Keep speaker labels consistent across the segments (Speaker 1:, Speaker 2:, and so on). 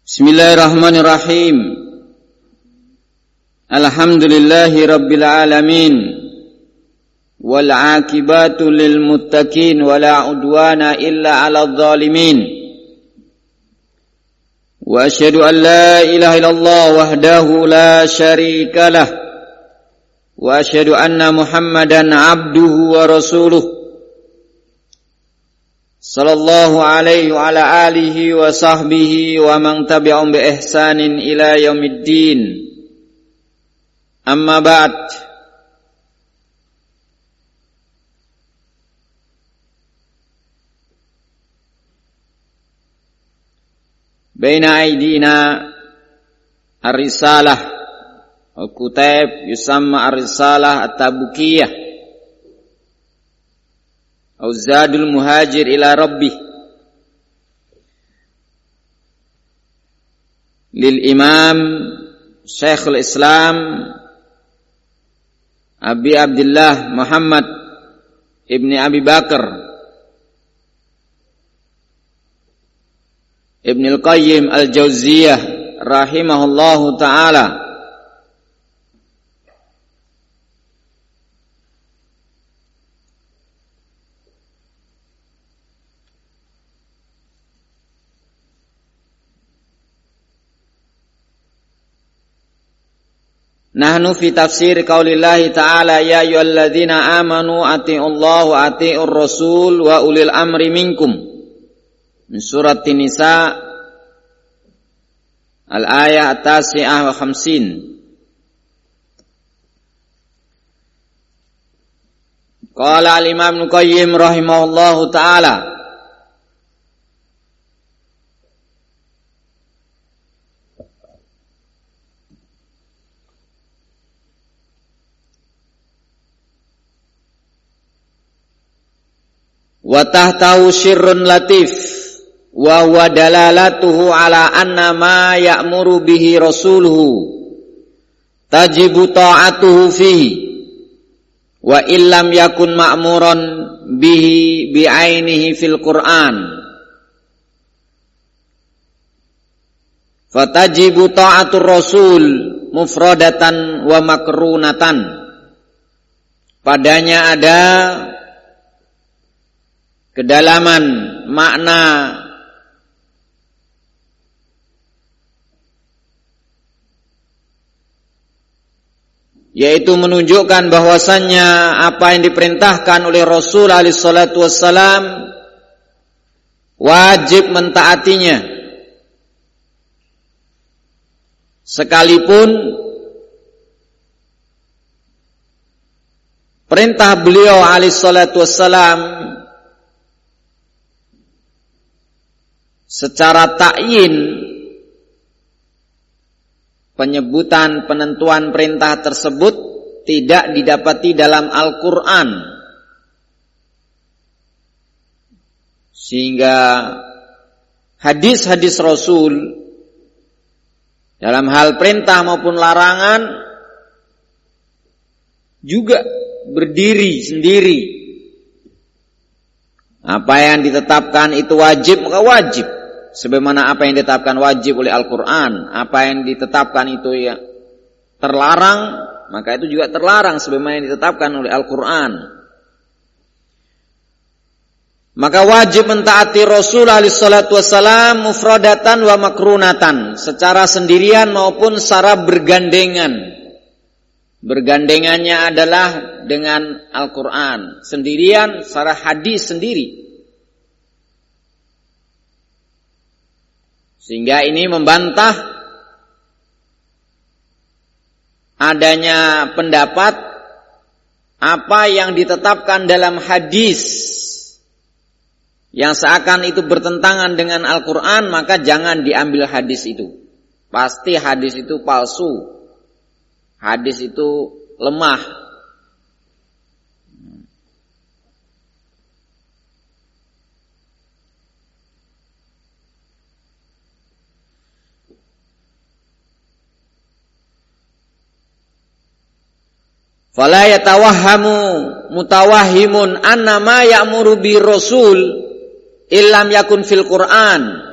Speaker 1: Bismillahirrahmanirrahim. Alhamdulillahi rabbil alamin. Wal aqibatu lil muttaqin wala udwana illa 'alal zalimin. Wa asyhadu an la ilaha illallah wahdahu la syarika lah. Wa asyhadu anna Muhammadan 'abduhu wa rasuluh. Sallallahu alaihi wa ala alihi wa sahbihi wa man tabi'ahum bi ihsanin ila yaumiddin. Amma ba'd. Baina aidina ar-risalah wa kutab yusamma ar-risalah at-tabukiyah atau Zadul Muhajir ila Rabbih lil Imam Syekhul Islam Abi Abdullah Muhammad Ibni Abi Bakar Ibnul Qayyim Al-Jauziyah rahimahullahu ta'ala. Nahnu fi tafsir qaulillahi ta'ala ya ayyuhalladzina amanu atiiullaha wa atiiur rasul wa ulil amri minkum. Min surat An-Nisa al-ayah at-tasi'ah wa 50. Qala al-Imam Ibnu Qayyim rahimahullahu ta'ala wa tahtahu syirrun latif wa huwa dalalatuhu ala anna ma ya'muru bihi rasuluhu tajibu ta'atuhu fihi wa illam yakun ma'muran bihi bi'ainihi fil Qur'an fatajibu ta'atur rasul mufradatan wa makrunatan. Padanya ada kedalaman makna yaitu menunjukkan bahwasannya apa yang diperintahkan oleh Rasul alaihi salatu wassalam wajib mentaatinya sekalipun perintah beliau alaihi salatu wassalam secara ta'yin penyebutan penentuan perintah tersebut tidak didapati dalam Al-Quran, sehingga hadis-hadis Rasul dalam hal perintah maupun larangan juga berdiri sendiri. Apa yang ditetapkan itu wajib maka wajib, sebagaimana apa yang ditetapkan wajib oleh Al-Quran. Apa yang ditetapkan itu ya terlarang, maka itu juga terlarang sebagaimana yang ditetapkan oleh Al-Quran. Maka wajib mentaati Rasul alaihi salatu wassalam mufradatan wa makrunatan, secara sendirian maupun secara bergandengan. Bergandengannya adalah dengan Al-Quran, sendirian secara hadis sendiri. Sehingga ini membantah adanya pendapat apa yang ditetapkan dalam hadis yang seakan itu bertentangan dengan Al-Quran, maka jangan diambil hadis itu. Pasti hadis itu palsu. Hadis itu lemah. Fala yatawahhamu mutawahhimun anna ma ya'muru bi rasul illam yakun fil Qur'an.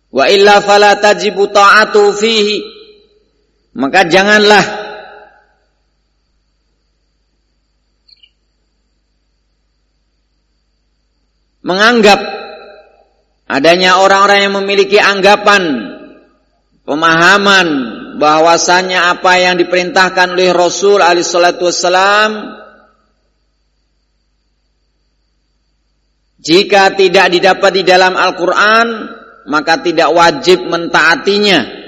Speaker 1: Wa illa fala tajibu ta'atu fihi. Maka janganlah menganggap adanya orang-orang yang memiliki anggapan, pemahaman bahwasannya apa yang diperintahkan oleh Rasul alaihi salatu wassalam jika tidak didapat di dalam Al-Quran maka tidak wajib mentaatinya.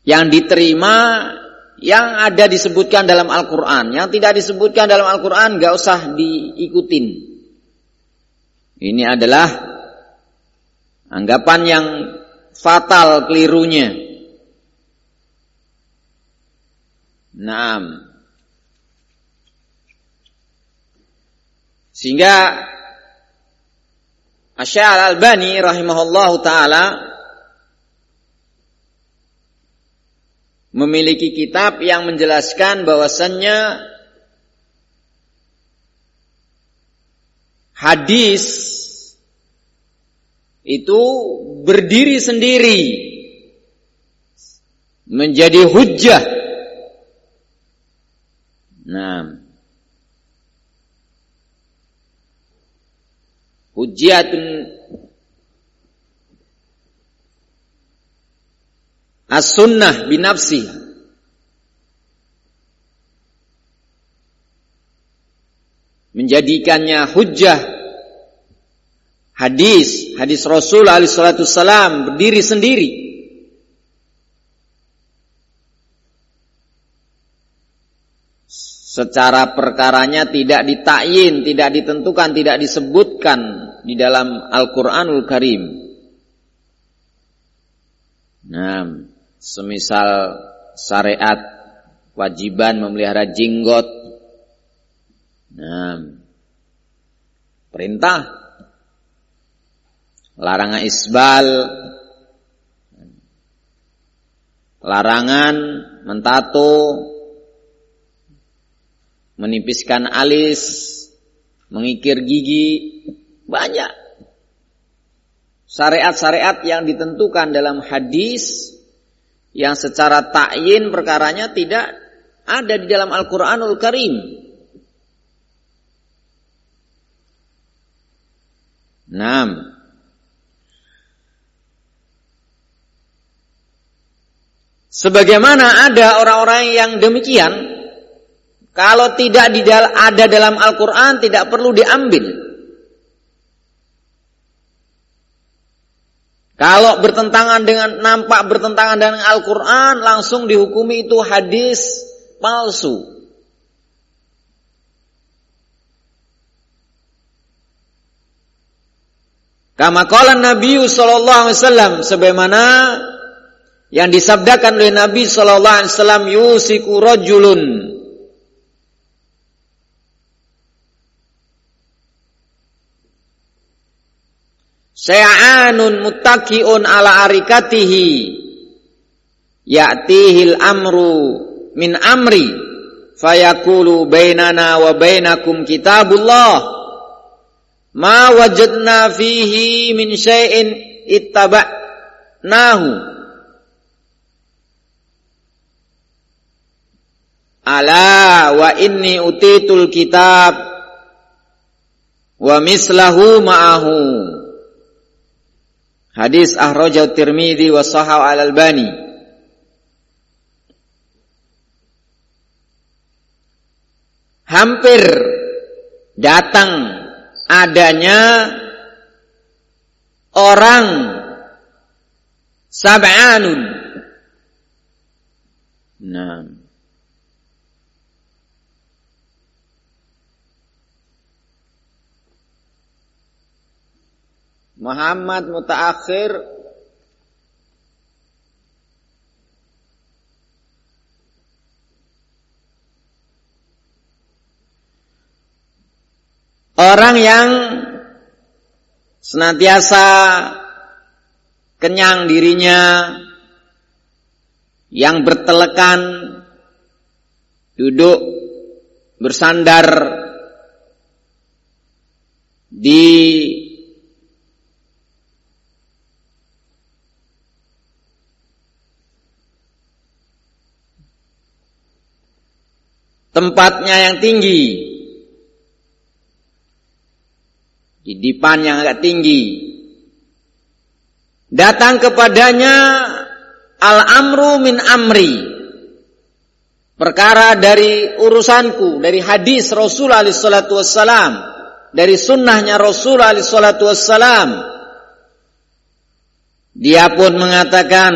Speaker 1: Yang diterima yang ada disebutkan dalam Al-Quran. Yang tidak disebutkan dalam Al-Quran gak usah diikutin. Ini adalah anggapan yang fatal kelirunya. Naam. Sehingga Asy-Syaikh Al-Albani rahimahullahu taala memiliki kitab yang menjelaskan bahwasannya hadis itu berdiri sendiri menjadi hujjah. Nah, hujjatun as-sunnah binafsi. Menjadikannya hujjah hadis Rasul alaihi salatu wassalam berdiri sendiri. Secara perkaranya tidak ditakyin, tidak ditentukan, tidak disebutkan di dalam Al-Qur'anul Karim. Nah, semisal syariat wajiban memelihara jenggot. Nah, perintah larangan isbal, larangan mentato, menipiskan alis, mengikir gigi, banyak syariat-syariat yang ditentukan dalam hadis yang secara ta'yin perkaranya tidak ada di dalam Al-Qur'anul Karim. Naam. Sebagaimana ada orang-orang yang demikian, kalau tidak ada dalam Al-Quran tidak perlu diambil. Kalau nampak bertentangan dengan Al-Quran, langsung dihukumi itu hadis palsu. Kama qala Nabi sallallahu alaihi wasallam, sebagaimana yang disabdakan oleh Nabi sallallahu alaihi wasallam, yusiku rajulun Sya'anun muttaqiun ala arikatihi ya'tihil amru min amri fayaqulu bainana wa bainakum kitabullah ma wajadna fihi min syai'in ittaba'nahu ala wa inni utitul kitab wa mislahu ma'ahu. Hadis akhrajahu Tirmidzi wa shahahu Al-Albani. Hampir datang adanya orang sab'anun. Nah, Muhammad mutaakhir orang yang senantiasa kenyang dirinya, yang bertelekan, duduk bersandar di tempatnya yang tinggi, di dipan yang agak tinggi, datang kepadanya al-amru min amri, perkara dari urusanku, dari hadis Rasul alaihi salatu wassalam, dari sunnahnya Rasul alaihi salatu wassalam. Dia pun mengatakan,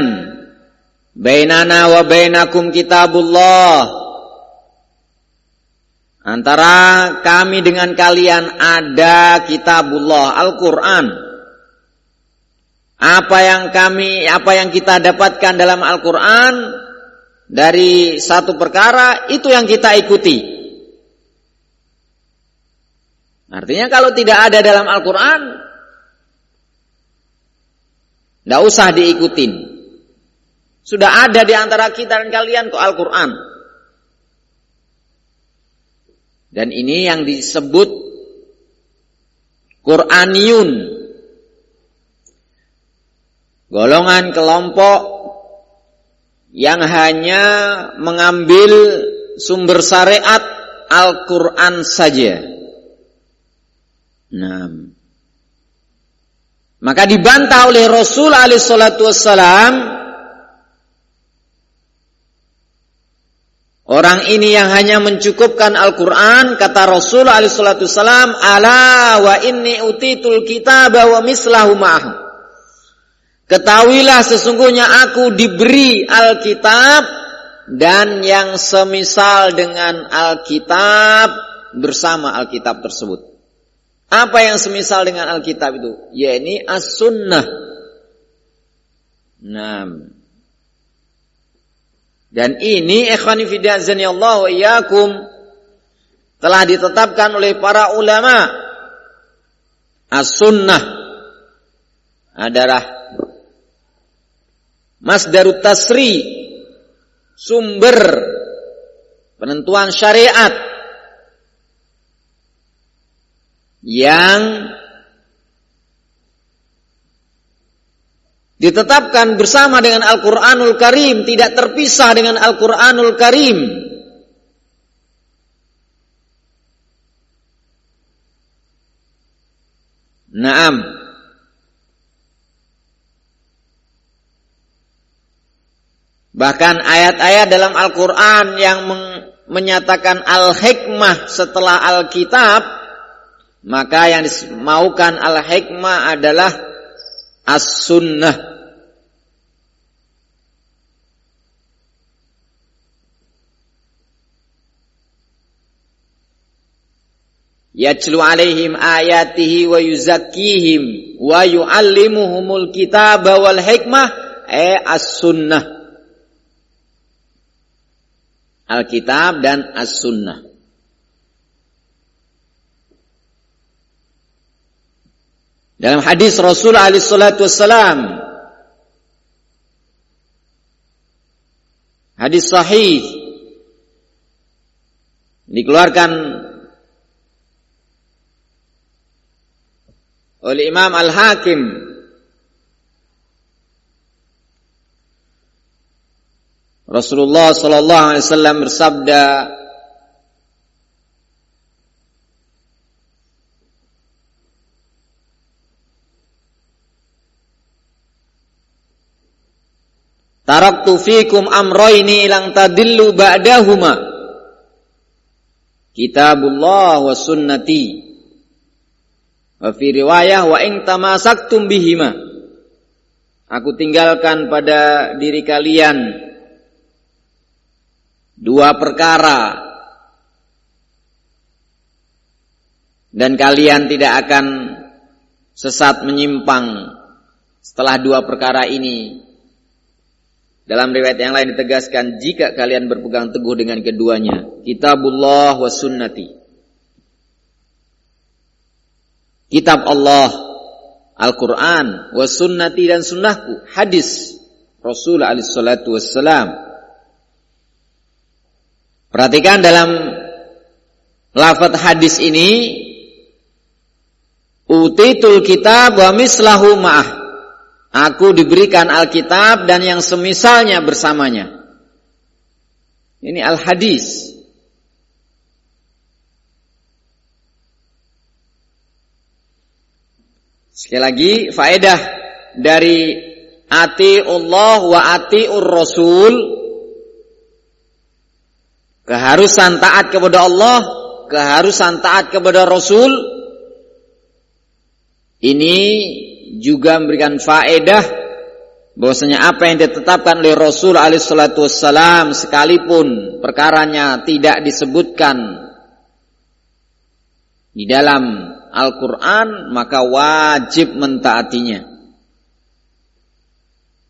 Speaker 1: bainana wa bainakum kitabullah, antara kami dengan kalian ada kitabullah, Al-Quran. Apa yang kita dapatkan dalam Al-Quran dari satu perkara, itu yang kita ikuti. Artinya kalau tidak ada dalam Al-Quran, tidak usah diikutin. Sudah ada di antara kita dan kalian kok Al-Quran. Dan ini yang disebut Qur'aniyun, golongan kelompok yang hanya mengambil sumber syariat Al-Quran saja. Nah, maka dibantah oleh Rasul alaihi salatu wassalam, orang ini yang hanya mencukupkan Al-Quran, kata Rasul alaihi salatu wassalam, ala wa inni utitul kitaba wa mislahu ma'ahu. Ketahuilah sesungguhnya aku diberi Alkitab dan yang semisal dengan Alkitab bersama Alkitab tersebut. Apa yang semisal dengan Alkitab itu? Yakni as-sunnah. Nah, dan ini ikhwani fillah azanillahu wa iyyakum telah ditetapkan oleh para ulama. As-sunnah adalah masdarut tasri, sumber penentuan syariat yang ditetapkan bersama dengan Al-Quranul Karim, tidak terpisah dengan Al-Quranul Karim. Naam. Bahkan ayat-ayat dalam Al-Quran yang menyatakan Al-Hikmah setelah Al-Kitab, maka yang dimaukan Al-Hikmah adalah As-Sunnah. Yatlu alaihim ayatihi wa yuzakkihim wa yuallimuhumul kitaba wal hikmah, as-sunnah. Alkitab dan as-sunnah. Dalam hadis Rasul alaihi salatu wassalam, hadis sahih dikeluarkan oleh Imam Al-Hakim Rasulullah sallallahu alaihi wasallam bersabda, taraktu fikum amrayni lang tadillu ba'dahuma, kitabullah wa sunnati. Wa fi riwayah wa in tamasaktum bihima. Aku tinggalkan pada diri kalian dua perkara dan kalian tidak akan sesat menyimpang setelah dua perkara ini. Dalam riwayat yang lain ditegaskan, jika kalian berpegang teguh dengan keduanya, kitabullah wa sunnati. Kitab Allah, Al-Quran, wa sunnati dan sunnahku, hadis Rasul alaihi salatu wassalam. Perhatikan dalam lafaz hadis ini utitul kitab wa mislahu ma'ah. Aku diberikan Alkitab dan yang semisalnya bersamanya. Ini al-hadis. Sekali lagi, faedah dari atiullah wa atiur rasul, keharusan taat kepada Allah, keharusan taat kepada Rasul. Ini juga memberikan faedah bahwasanya apa yang ditetapkan oleh Rasul alaihi salatu wassalam, sekalipun perkaranya tidak disebutkan di dalam Al-Quran, maka wajib mentaatinya.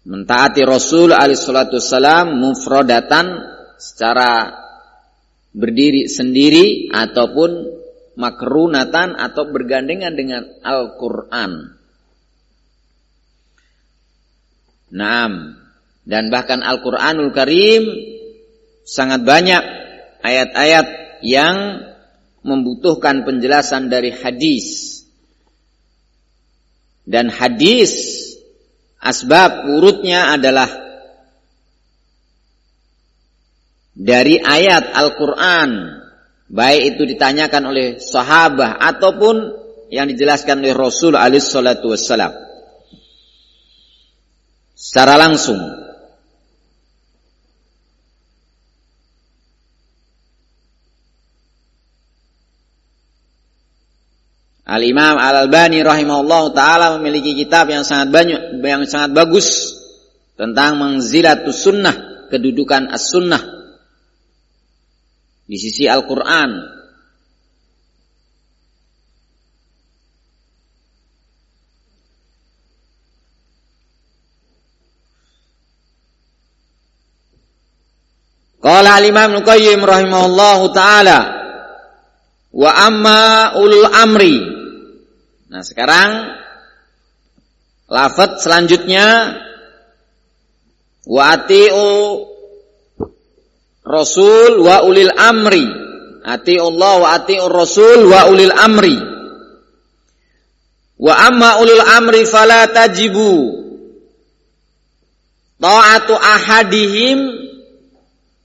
Speaker 1: Mentaati Rasul alaihi salatu wassalam mufradatan, secara berdiri sendiri, ataupun makrunatan, atau bergandengan dengan Al-Quran. Naam. Dan bahkan Al-Quranul Karim sangat banyak ayat-ayat yang membutuhkan penjelasan dari hadis. Dan hadis, asbab urutnya adalah dari ayat Al-Quran, baik itu ditanyakan oleh sahabat ataupun yang dijelaskan oleh Rasul alaihi salatu wassalam secara langsung. Al-Imam Al-Albani rahimahullah ta'ala memiliki kitab yang sangat banyak, yang sangat bagus tentang manzilatus sunnah, kedudukan as-sunnah di sisi Al-Quran. Qala al-Imam Ibnu Qayyim rahimahullahu ta'ala, wa amma ulul amri. Nah, sekarang lafaz selanjutnya, wa ati'u Rasul wa ulil amri. Ati'ullah wa ati'ur Rasul wa ulil amri. Wa amma ulil amri fala tajibu ta'atu ahadihim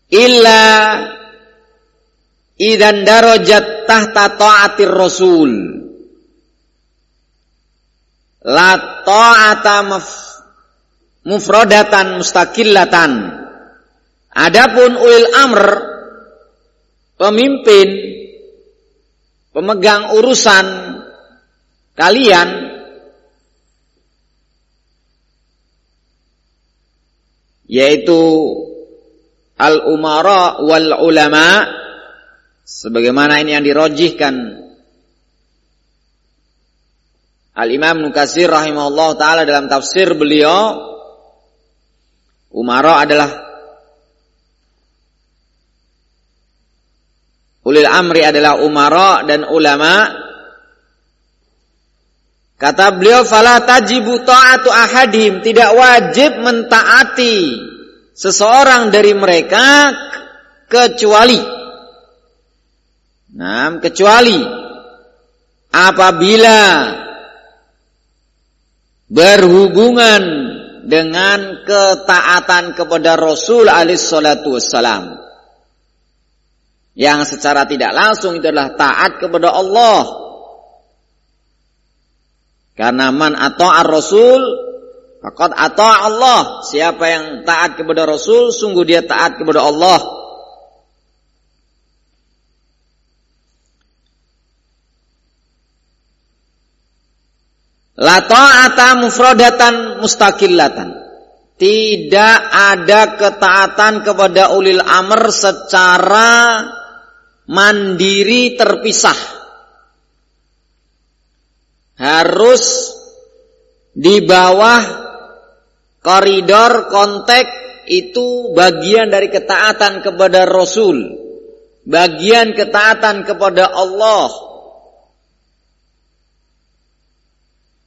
Speaker 1: illa idan darajat tahta ta'atir Rasul. La ta'ata mufradatan mustaqillatan. Adapun ulil amr, pemimpin, pemegang urusan kalian, yaitu al-umara wal ulama, sebagaimana ini yang dirojihkan Al-Imam Ibnu Katsir rahimahullah ta'ala dalam tafsir beliau. Umara adalah, ulil amri adalah umara dan ulama. Kata beliau, fala tajibu ta'atu ahadim, tidak wajib mentaati seseorang dari mereka kecuali apabila berhubungan dengan ketaatan kepada Rasul alaihi salatu wassalam, yang secara tidak langsung itu adalah taat kepada Allah. Karena man ata'ar Rasul faqad ata'a Allah. Siapa yang taat kepada Rasul, sungguh dia taat kepada Allah. La ta'ata mufradatan mustaqillatan. Tidak ada ketaatan kepada ulil amr secara mandiri terpisah. Harus di bawah koridor konteks, itu bagian dari ketaatan kepada Rasul, bagian ketaatan kepada Allah.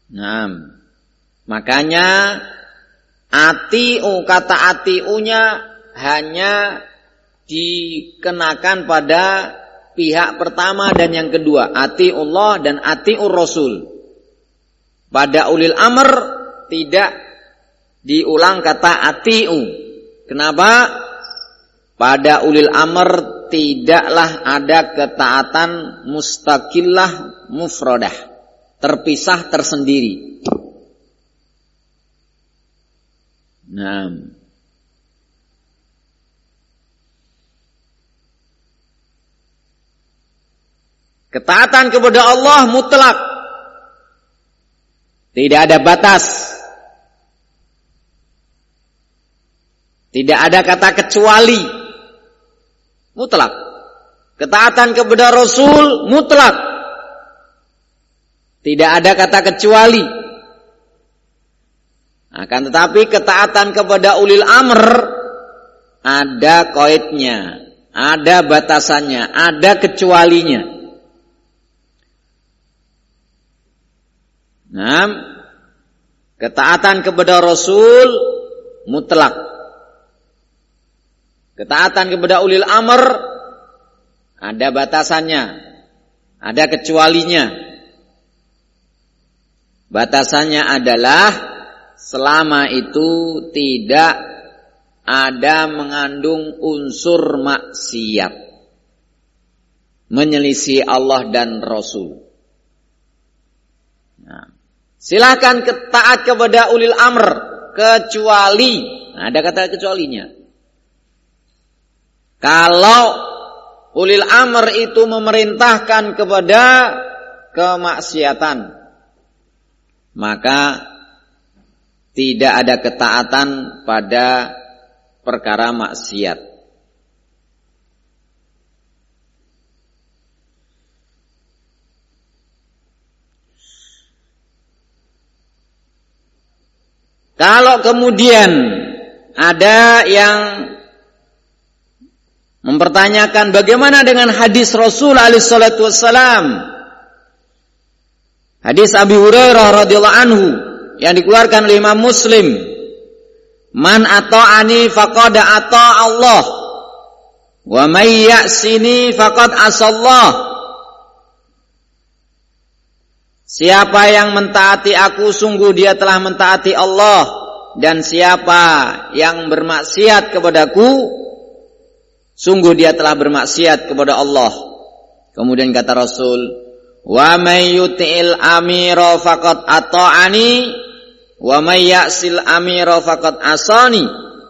Speaker 1: Nah, makanya atiu, kata atiunya hanya dikenakan pada pihak pertama dan yang kedua, atiullah dan atiur Rasul. pada ulil amr tidak diulang kata ati'u. Kenapa? Pada ulil amr tidaklah ada ketaatan mustaqillah mufradah, terpisah tersendiri. Nah, ketaatan kepada Allah mutlak, tidak ada batas, tidak ada kata kecuali, mutlak. Ketaatan kepada Rasul mutlak, tidak ada kata kecuali. Akan tetapi ketaatan kepada ulil amr ada qaidnya, ada batasannya, ada kecualinya. Nah, ketaatan kepada Rasul mutlak. Ketaatan kepada ulil amr ada batasannya, ada kecualinya. Batasannya adalah selama itu tidak ada mengandung unsur maksiat, menyelisih Allah dan Rasul. Nah, silakan taat kepada ulil amr kecuali, ada kata kecualinya. Kalau ulil amr itu memerintahkan kepada kemaksiatan, maka tidak ada ketaatan pada perkara maksiat. Kalau kemudian ada yang mempertanyakan bagaimana dengan hadis Rasul alaihi salatu wassalam, hadis Abi Hurairah radhiyallahu anhu yang dikeluarkan oleh Imam Muslim, man ata'ani faqad ata Allah wa may ya'sini faqad asallah. Siapa yang mentaati aku, sungguh dia telah mentaati Allah, dan siapa yang bermaksiat kepadaku, sungguh dia telah bermaksiat kepada Allah. Kemudian kata Rasul, wa may yuti'il amira faqad ata'ani wa may ya'sil amira faqad asani.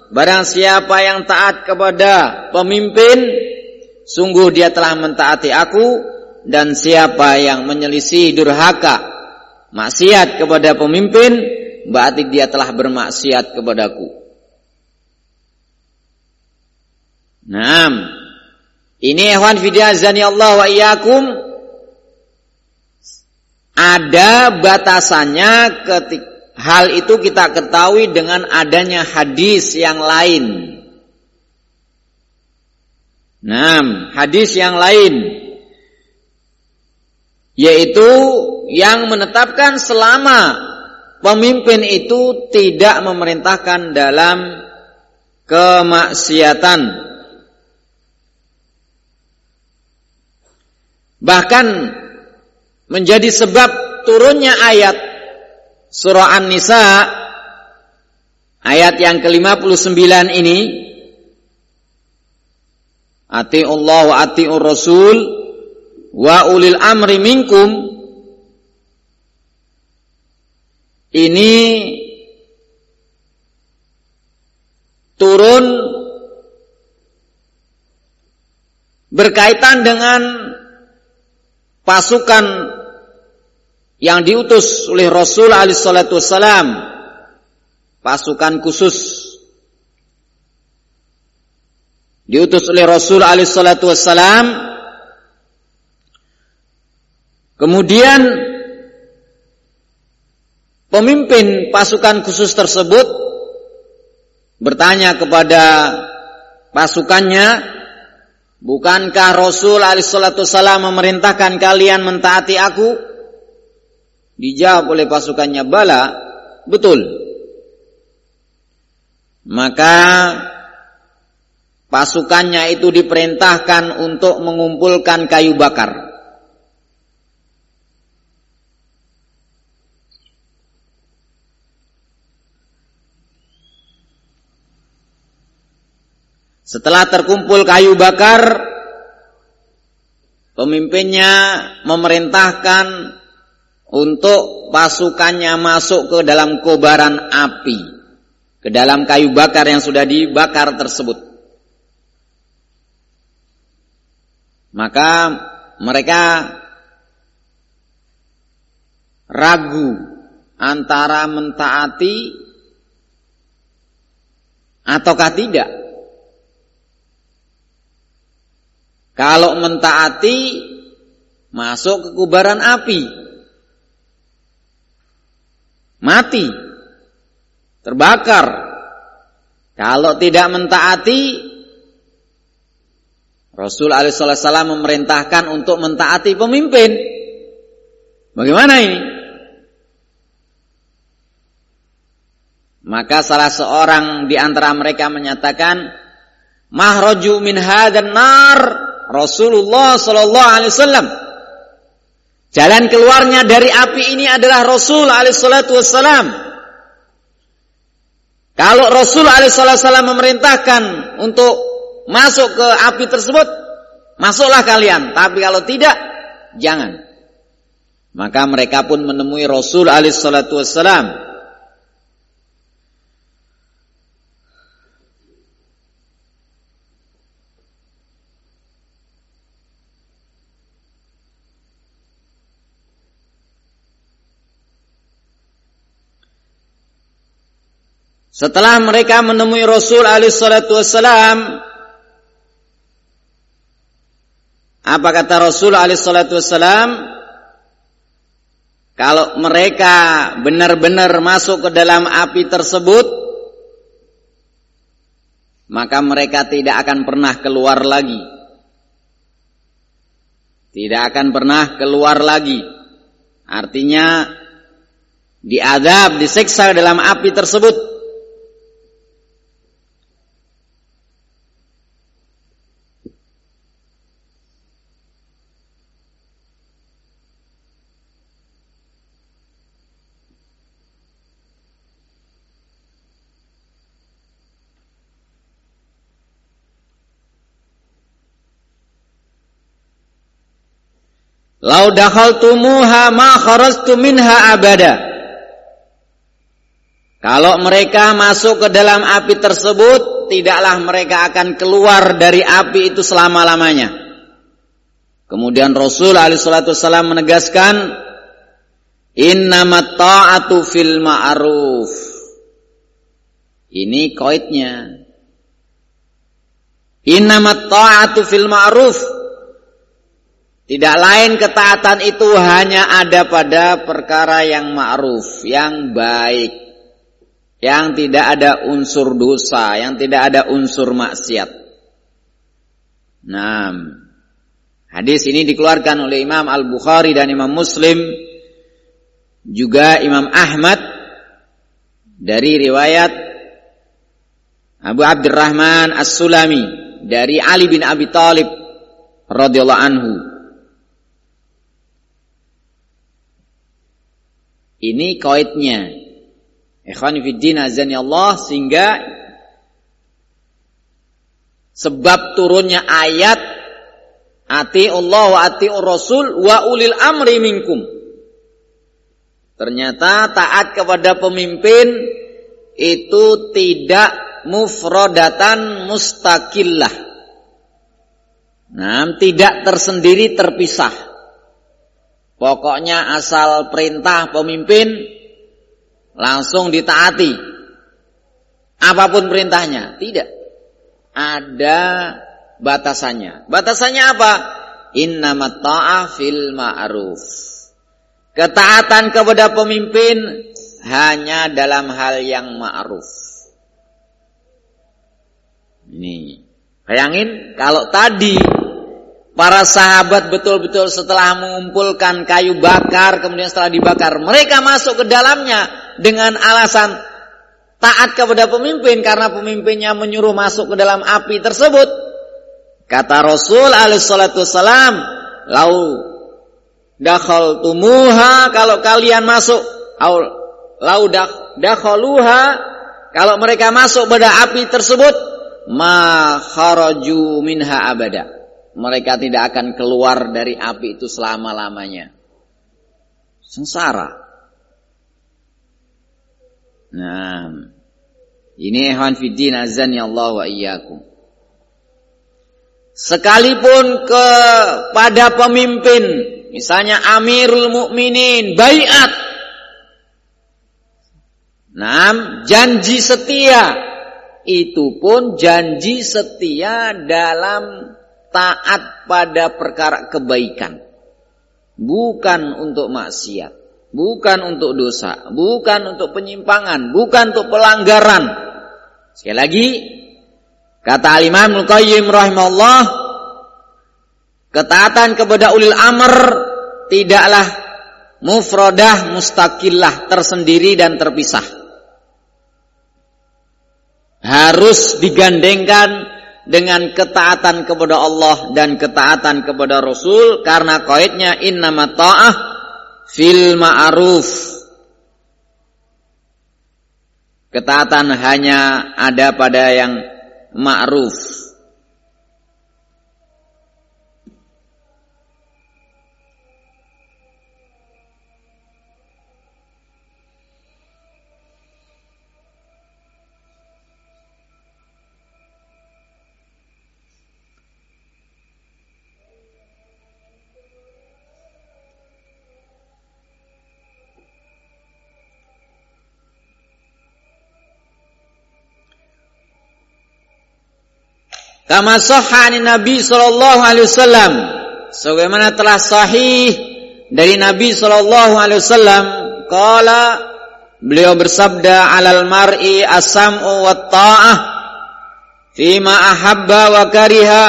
Speaker 1: Barang siapa yang taat kepada pemimpin, sungguh dia telah mentaati aku, dan siapa yang menyelisih durhaka, maksiat kepada pemimpin, berarti dia telah bermaksiat kepadaku. Nah, ini ikhwan fillah azani Allah wa iyyakum, ada batasannya. Ketika hal itu kita ketahui dengan adanya hadis yang lain. Nah, hadis yang lain yaitu yang menetapkan selama pemimpin itu tidak memerintahkan dalam kemaksiatan. Bahkan menjadi sebab turunnya ayat surah An-Nisa, ayat yang ke-59 ini, ati'ullah wa ati'ur rasul wa ulil amri minkum, ini turun berkaitan dengan pasukan yang diutus oleh Rasul alaihi salatu wassalam, pasukan khusus diutus oleh Rasul alaihi salatu wassalam. Kemudian pemimpin pasukan khusus tersebut bertanya kepada pasukannya, bukankah Rasul alaihi salatu wassalam memerintahkan kalian mentaati aku? Dijawab oleh pasukannya, bala, betul. Maka pasukannya itu diperintahkan untuk mengumpulkan kayu bakar. Setelah terkumpul kayu bakar, pemimpinnya memerintahkan untuk pasukannya masuk ke dalam kobaran api, ke dalam kayu bakar yang sudah dibakar tersebut. Maka mereka ragu antara mentaati ataukah tidak. Kalau mentaati, masuk ke kobaran api, mati, terbakar. Kalau tidak mentaati, Rasul SAW memerintahkan untuk mentaati pemimpin. Bagaimana ini? Maka salah seorang di antara mereka menyatakan, "Mahraju min hadan nar Rasulullah sallallahu alaihi wasallam." Jalan keluarnya dari api ini adalah Rasul alaihi salatu wasallam. Kalau Rasul alaihi salatu wasallam memerintahkan untuk masuk ke api tersebut, masuklah kalian. Tapi kalau tidak, jangan. Maka mereka pun menemui Rasul alaihi salatu wasallam. Setelah mereka menemui Rasul alaihi salatu wassalam, apa kata Rasul alaihi salatu wassalam? Kalau mereka benar-benar masuk ke dalam api tersebut, maka mereka tidak akan pernah keluar lagi. Tidak akan pernah keluar lagi. Artinya diazab, disiksa dalam api tersebut. Lau dakhaltumuha ma kharajtu minha abada. Kalau mereka masuk ke dalam api tersebut, tidaklah mereka akan keluar dari api itu selama-lamanya. Kemudian Rasul alaihi salatu wasallam menegaskan, innamat ta'atu fil ma'ruf. Ini qaidnya. Innamat ta'atu fil ma'ruf. Tidak lain ketaatan itu hanya ada pada perkara yang ma'ruf, yang baik, yang tidak ada unsur dosa, yang tidak ada unsur maksiat. Nah, hadis ini dikeluarkan oleh Imam Al-Bukhari dan Imam Muslim, juga Imam Ahmad dari riwayat Abu Abdurrahman As-Sulami dari Ali bin Abi Thalib radhiyallahu anhu. Ini qaidnya. Ikhwani fiddin azani Allah, sehingga sebab turunnya ayat ati'ullah wa ati'ur rasul wa ulil amri minkum. Ternyata taat kepada pemimpin itu tidak mufradatan mustaqillah. Nah, tidak tersendiri terpisah. Pokoknya asal perintah pemimpin langsung ditaati. Apapun perintahnya, tidak. Ada batasannya. Batasannya apa? Innamat ta'ah fil ma'ruf. Ketaatan kepada pemimpin hanya dalam hal yang ma'ruf. Ini. Bayangin kalau tadi para sahabat betul-betul setelah mengumpulkan kayu bakar, kemudian setelah dibakar, mereka masuk ke dalamnya dengan alasan taat kepada pemimpin karena pemimpinnya menyuruh masuk ke dalam api tersebut. Kata Rasul alaihi salatu wasalam, "Lau dakhaltumuha," kalau kalian masuk, "lau dakhaluha," kalau mereka masuk pada api tersebut, ma kharaju minha abada. Mereka tidak akan keluar dari api itu selama-lamanya. Sengsara. Nah, ini ikhwan fiddin azani Allah wa iyyakum. Sekalipun kepada pemimpin, misalnya Amirul Mukminin, baiat. Nah, janji setia. Itu pun janji setia dalam taat pada perkara kebaikan, bukan untuk maksiat, bukan untuk dosa, bukan untuk penyimpangan, bukan untuk pelanggaran. Sekali lagi, kata Al-Imam Al-Qayyim rahimahullah, ketaatan kepada ulil amr tidaklah mufradah mustaqillah, tersendiri dan terpisah. Harus digandengkan dengan ketaatan kepada Allah dan ketaatan kepada Rasul, karena qaidnya innamat ta'ah fil ma'ruf. Ketaatan hanya ada pada yang ma'ruf. Kama sahha an Nabi sallallahu alaihi wasallam, sebagaimana telah sahih dari Nabi sallallahu alaihi wasallam, qala, beliau bersabda, alal mar'i as-sam'u wat ta'ah fima ahabba wa kariha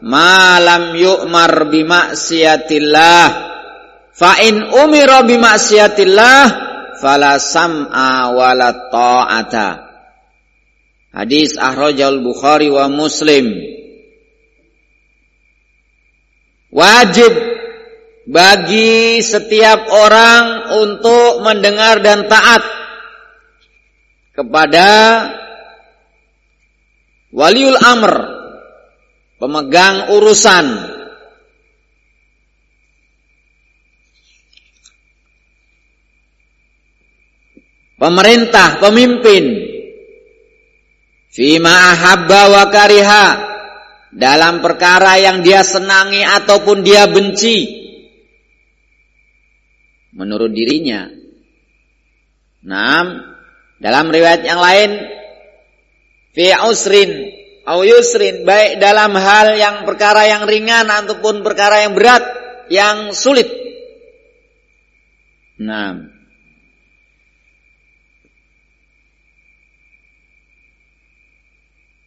Speaker 1: ma lam yu'mar bi ma'siyatillah, fa in umira bi ma'siyatillah fala sam'a wala ta'ata. Hadis akhrajal Bukhari wa Muslim. Wajib bagi setiap orang untuk mendengar dan taat kepada waliul amr, pemegang urusan, pemerintah, pemimpin, fima ahabba wa kariha, dalam perkara yang dia senangi ataupun dia benci menurut dirinya. Nah, dalam riwayat yang lain, fi usrin au yusrin, baik dalam hal yang perkara yang ringan ataupun perkara yang berat, yang sulit. Nah,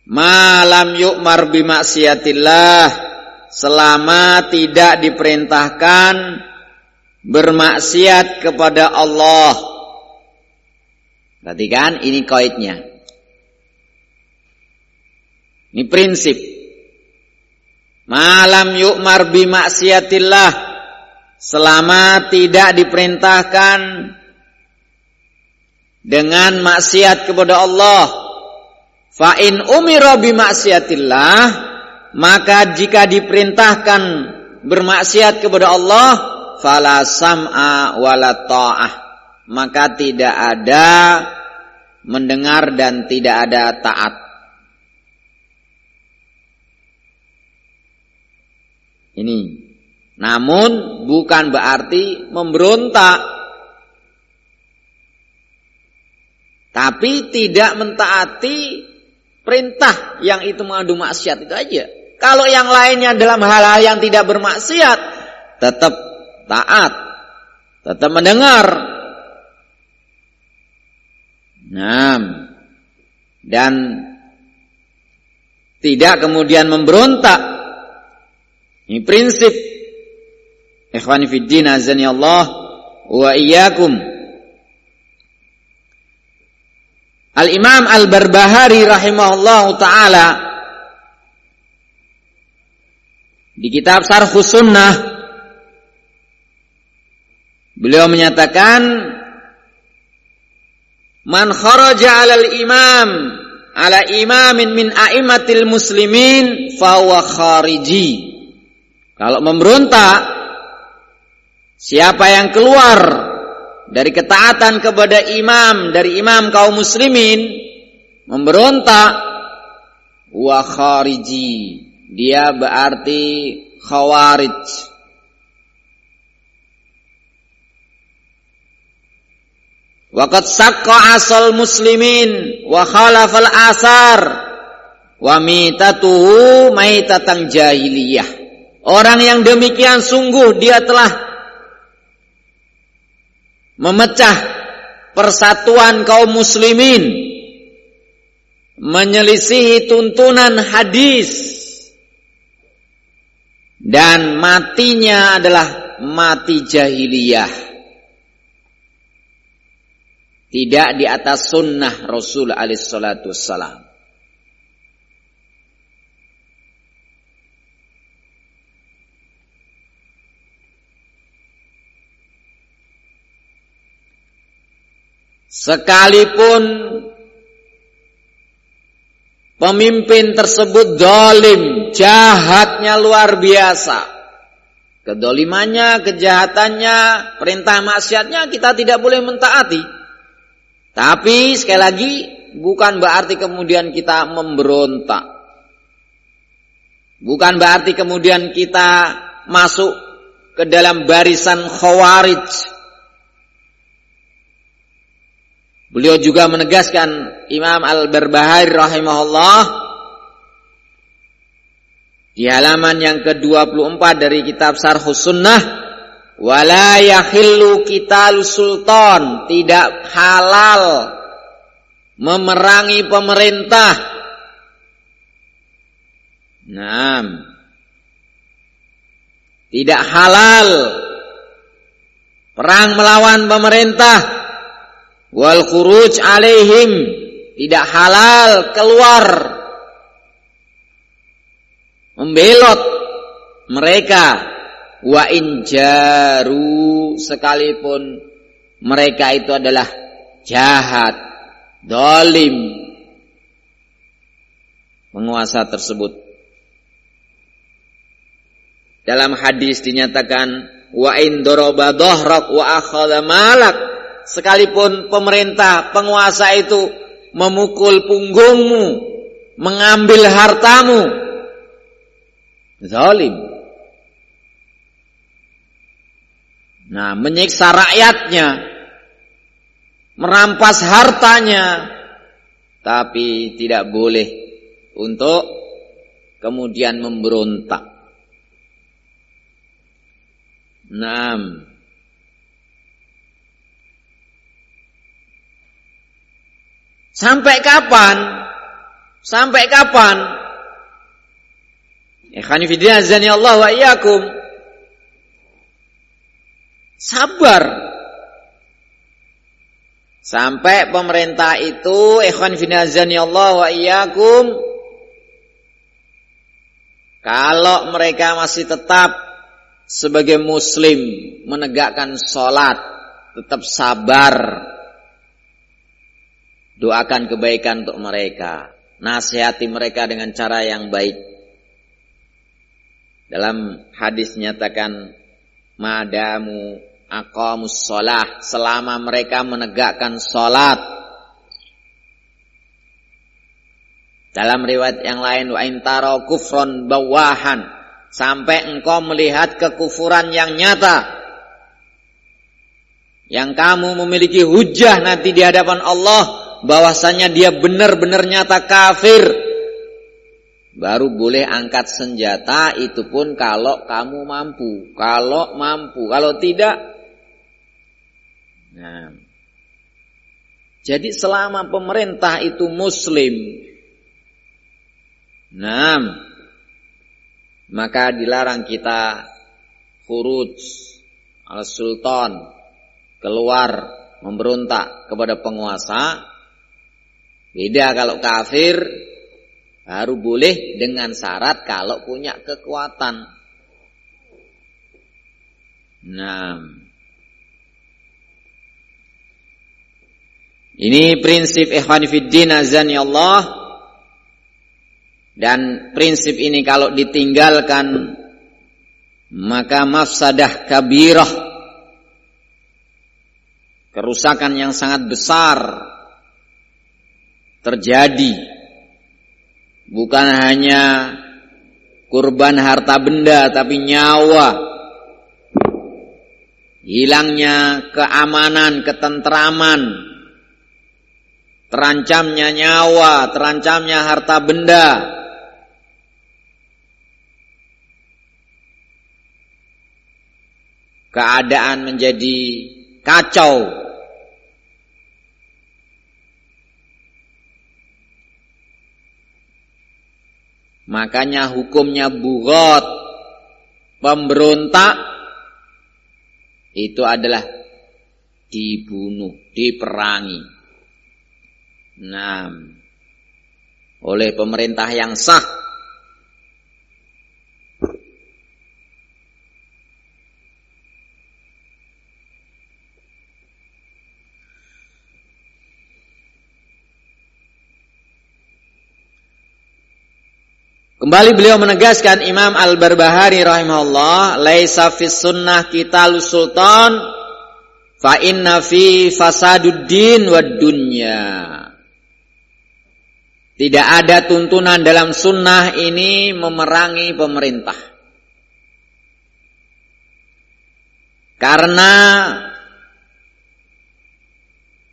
Speaker 1: malam yu'mar bimaksiatillah, selama tidak diperintahkan bermaksiat kepada Allah. Perhatikan, ini qaidnya. Ini prinsip. Malam yu'mar bimaksiatillah, selama tidak diperintahkan dengan maksiat kepada Allah. Fa in umira bi maksiatillah, maka jika diperintahkan bermaksiat kepada Allah, fala sam'a wala ta'ah, maka tidak ada mendengar dan tidak ada taat. Ini. Namun bukan berarti memberontak, tapi tidak mentaati perintah yang itu mengandung maksiat itu aja. Kalau yang lainnya dalam hal-hal yang tidak bermaksiat, tetap taat, tetap mendengar. Nah, dan tidak kemudian memberontak. Ini prinsip. Ikhwani fiddin azani Allah wa iyyakum. Al-Imam Al-Barbahari rahimahullahu ta'ala di kitab Syarhus Sunnah, beliau menyatakan, man kharaja 'alal imam ala imamin min a'immatil muslimin fahuwa khariji. Kalau memberontak, siapa yang keluar dari ketaatan kepada imam, dari imam kaum muslimin, memberontak, wa khariji, dia berarti khawarij. Waqad saqqa asal muslimin wa khalafal asar wa mitatuhu maitatan jahiliyah. Orang yang demikian sungguh dia telah memecah persatuan kaum muslimin, menyelisihi tuntunan hadis, dan matinya adalah mati jahiliyah. Tidak di atas sunnah Rasul alaihi salatu wassalam. Sekalipun pemimpin tersebut zalim, jahatnya luar biasa, kedolimannya, kejahatannya, perintah maksiatnya kita tidak boleh mentaati. Tapi sekali lagi bukan berarti kemudian kita memberontak. Bukan berarti kemudian kita masuk ke dalam barisan khawarij. Beliau juga menegaskan, Imam Al-Barbahari rahimahullah, di halaman yang ke-24 dari kitab Syarhus Sunnah, wala yahillu qitalus sultan, tidak halal memerangi pemerintah. Tidak halal perang melawan pemerintah. Wal khuruj alaihim, tidak halal keluar membelot mereka. Wa injaru, sekalipun mereka itu adalah jahat, zalim, penguasa tersebut. Dalam hadis dinyatakan, wa in daraba dhahrak wa akhadha malak, sekalipun pemerintah, penguasa itu memukul punggungmu, mengambil hartamu, zalim. Menyiksa rakyatnya, merampas hartanya, tapi tidak boleh untuk kemudian memberontak. Sampai kapan? Sampai kapan? Ikhwani fillah azani Allah wa iyyakum. Sabar. Sampai pemerintah itu, ikhwan fillah azani Allah wa iyyakum, kalau mereka masih tetap sebagai muslim menegakkan sholat, tetap sabar. Doakan kebaikan untuk mereka, nasihati mereka dengan cara yang baik. Dalam hadis nyatakan, madamu aqamus shalah, selama mereka menegakkan salat. Dalam riwayat yang lain, wa intara kufron bawahan, sampai engkau melihat kekufuran yang nyata, yang kamu memiliki hujah nanti di hadapan Allah bahwasanya dia benar-benar nyata kafir, baru boleh angkat senjata. Itu pun kalau kamu mampu. Kalau tidak, jadi selama pemerintah itu muslim, maka dilarang kita khuruj ala sultan, keluar memberontak kepada penguasa. Beda kalau kafir, baru boleh dengan syarat kalau punya kekuatan. Ini prinsip ikhwan fiddin azani Allah Dan prinsip ini kalau ditinggalkan maka mafsadah kabirah, kerusakan yang sangat besar terjadi. Bukan hanya kurban harta benda, tapi nyawa, hilangnya keamanan, ketentraman, terancamnya nyawa, terancamnya harta benda. Keadaan menjadi kacau. Makanya hukumnya bughat, pemberontak, itu adalah dibunuh, diperangi. Nah, oleh pemerintah yang sah. Kembali beliau menegaskan, Imam Al-Barbahari rahimahullah, laisa fis sunnah qitalus sultan fa inna fi fasaduddin wad dunya. Tidak ada tuntunan dalam sunnah ini memerangi pemerintah. Karena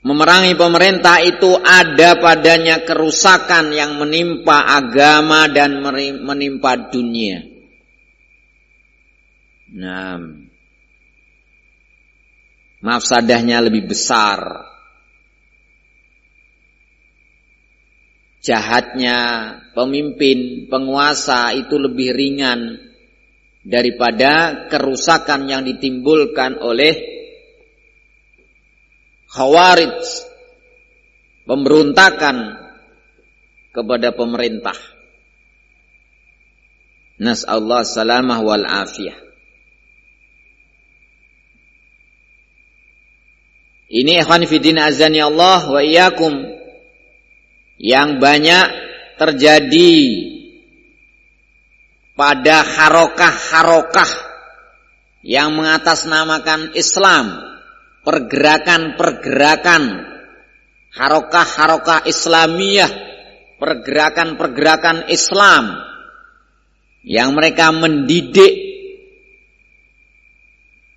Speaker 1: memerangi pemerintah itu ada padanya kerusakan yang menimpa agama dan menimpa dunia. Nah, mafsadahnya lebih besar. Jahatnya pemimpin, penguasa itu lebih ringan daripada kerusakan yang ditimbulkan oleh Khawarij, pemberontakan kepada pemerintah. Nas'allahu salamah wal afiyah. Ini ikhwan fillah azani Allah wa iyyakum yang banyak terjadi pada harokah-harokah yang mengatasnamakan Islam. Pergerakan-pergerakan, harokah-harokah Islamiyah, pergerakan-pergerakan Islam yang mereka mendidik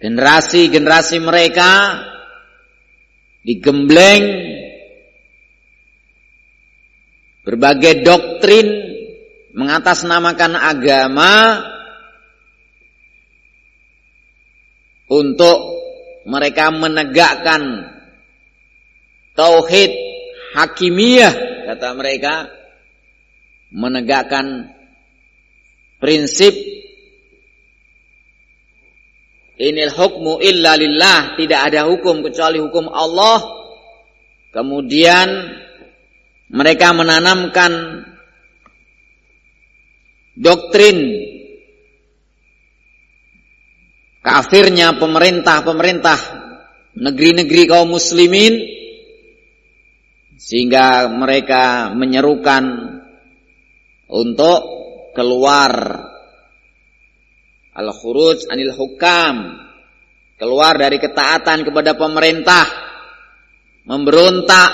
Speaker 1: generasi-generasi mereka digembleng berbagai doktrin mengatasnamakan agama untuk mereka menegakkan tauhid hakimiyah, kata mereka, menegakkan prinsip inil hukmu illa lillah, tidak ada hukum kecuali hukum Allah. Kemudian mereka menanamkan doktrin kafirnya pemerintah negeri-negeri kaum muslimin, sehingga mereka menyerukan untuk keluar al-khuruj anil hukam, keluar dari ketaatan kepada pemerintah, memberontak,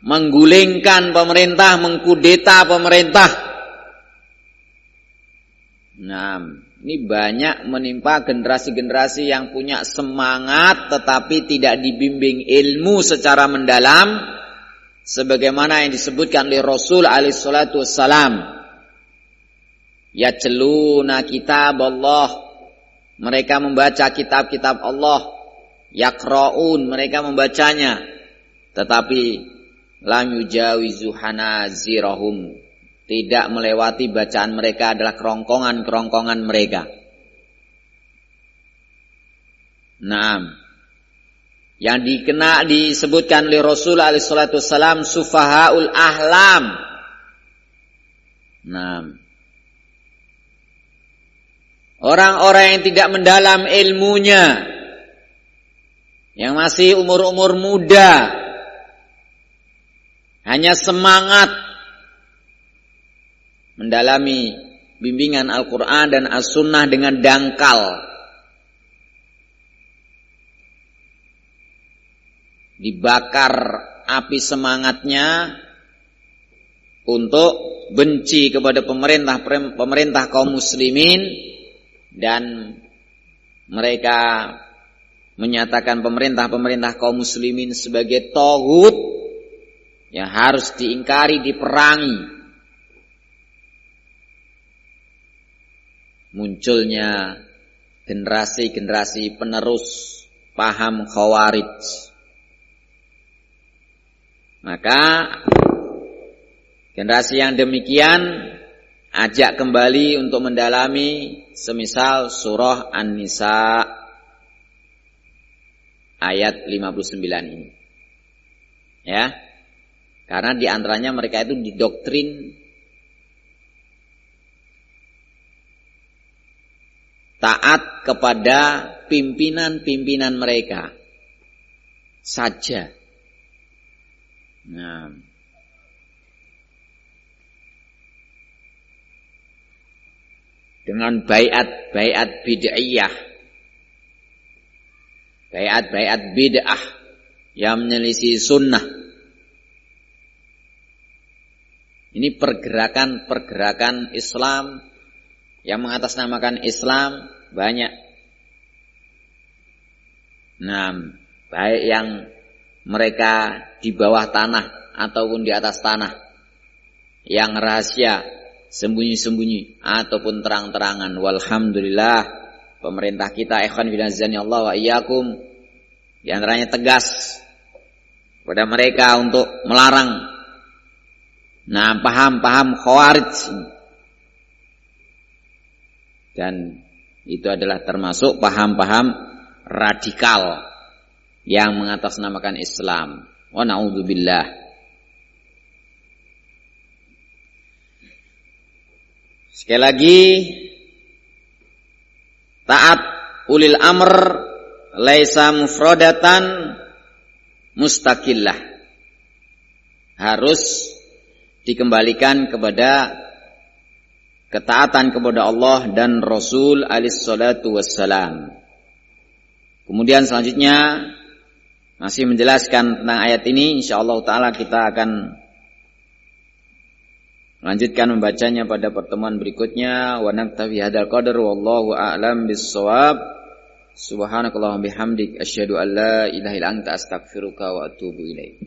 Speaker 1: menggulingkan pemerintah, mengkudeta pemerintah. Nah, ini banyak menimpa generasi-generasi yang punya semangat tetapi tidak dibimbing ilmu secara mendalam, sebagaimana yang disebutkan oleh Rasul alaihi salatu wassalam. Yatluna kitab Allah, mereka membaca kitab-kitab Allah. Yaqra'un, mereka membacanya, tetapi lam yujawizu hanazirahum, tidak melewati bacaan mereka adalah kerongkongan-kerongkongan mereka. Nah, yang disebutkan oleh Rasul alaihi salatu wassalam sufahaul ahlam. Nah, orang-orang yang tidak mendalam ilmunya, yang masih umur-umur muda, hanya semangat mendalami bimbingan Al-Quran dan As-Sunnah dengan dangkal, dibakar api semangatnya untuk benci kepada pemerintah kaum muslimin, dan mereka menyatakan pemerintah kaum muslimin sebagai taghut yang harus diingkari, diperangi. Munculnya generasi-generasi penerus paham Khawarij. Maka generasi yang demikian ajak kembali untuk mendalami semisal surah An-Nisa ayat 59 ini. Ya. Karena di antaranya mereka itu didoktrin taat kepada pimpinan-pimpinan mereka saja. Nah, dengan baiat bid'iyah, baiat bid'ah yang menyelisih sunnah. Ini pergerakan Islam yang mengatasnamakan Islam banyak. Nah, baik yang mereka di bawah tanah ataupun di atas tanah, yang rahasia, sembunyi-sembunyi ataupun terang-terangan. Walhamdulillah, pemerintah kita ikhwan fillah Allah wa iyyakum di antaranya tegas kepada mereka untuk melarang paham-paham Khawarij, dan itu adalah termasuk paham-paham radikal yang mengatasnamakan Islam. Wa na'udzubillah. Sekali lagi, taat ulil amr laisa mufradatan mustaqillah, harus dikembalikan kepada ketaatan kepada Allah dan Rasul alaihi salatu wassalam. Kemudian selanjutnya masih menjelaskan tentang ayat ini, insyaallah taala kita akan lanjutkan membacanya pada pertemuan berikutnya. Wa naktafi hadzal qadar wallahu a'lam bis-shawab. Subhanakallahumma bihamdik asyhadu an la ilaha illa anta astaghfiruka wa atubu ilaik.